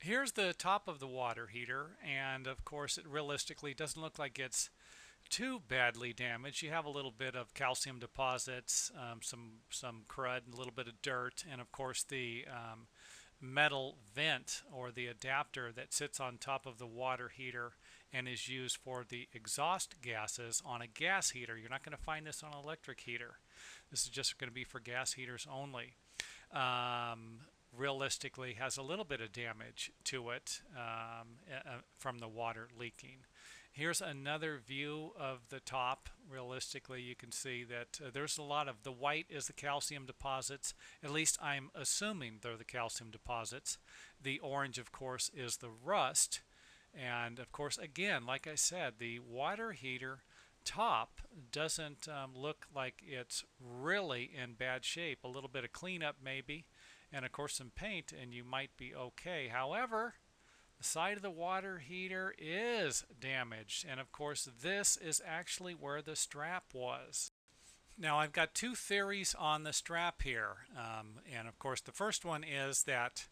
Here's the top of the water heater, and of course it realistically doesn't look like it's too badly damaged. You have a little bit of calcium deposits, some crud, a little bit of dirt, and of course the metal vent or the adapter that sits on top of the water heater and is used for the exhaust gases on a gas heater. You're not going to find this on an electric heater. This is just going to be for gas heaters only. Um, Realistically has a little bit of damage to it from the water leaking. Here's another view of the top. Realistically, you can see that there's a lot of the white is the calcium deposits. At least I'm assuming they're the calcium deposits. The orange, of course, is the rust. And of course, again, like I said, the water heater top doesn't look like it's really in bad shape. A little bit of cleanup maybe, and of course some paint, and you might be okay. However, the side of the water heater is damaged, and of course this is actually where the strap was. Now I've got two theories on the strap here, and of course the first one is that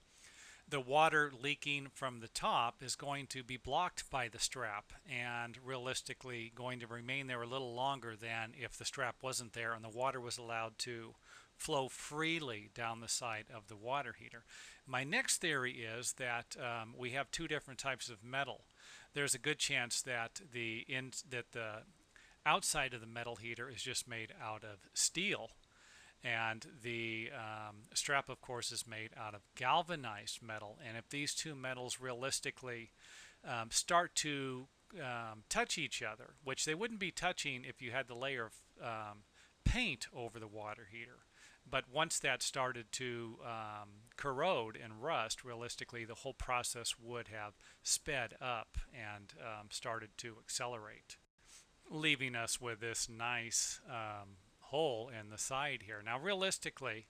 the water leaking from the top is going to be blocked by the strap and realistically going to remain there a little longer than if the strap wasn't there and the water was allowed to flow freely down the side of the water heater. My next theory is that we have two different types of metal. There's a good chance that the outside of the metal heater is just made out of steel, and the strap of course is made out of galvanized metal, and if these two metals realistically start to touch each other, which they wouldn't be touching if you had the layer of paint over the water heater, but once that started to corrode and rust, realistically the whole process would have sped up and started to accelerate, leaving us with this nice hole in the side here. Now realistically,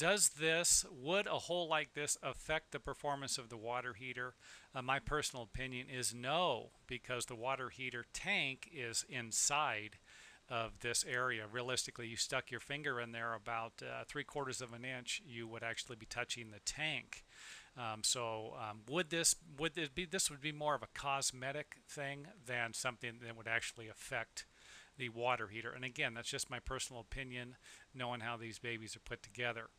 would a hole like this affect the performance of the water heater? My personal opinion is no, because the water heater tank is inside of this area. Realistically, you stuck your finger in there about 3/4 of an inch, you would actually be touching the tank. This would be more of a cosmetic thing than something that would actually affect the water heater. And again, that's just my personal opinion, knowing how these babies are put together.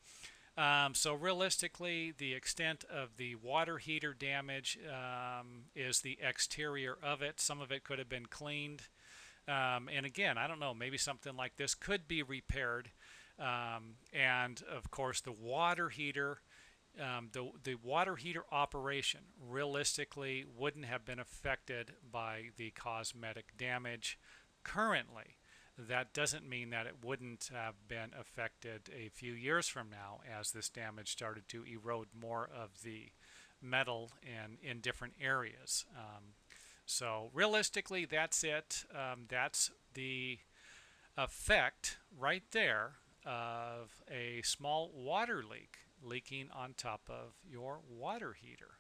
So realistically, the extent of the water heater damage is the exterior of it. Some of it could have been cleaned. And again, I don't know, maybe something like this could be repaired. And of course, the water heater operation realistically wouldn't have been affected by the cosmetic damage currently. That doesn't mean that it wouldn't have been affected a few years from now as this damage started to erode more of the metal in different areas. So realistically, that's it. That's the effect right there of a small water leak leaking on top of your water heater.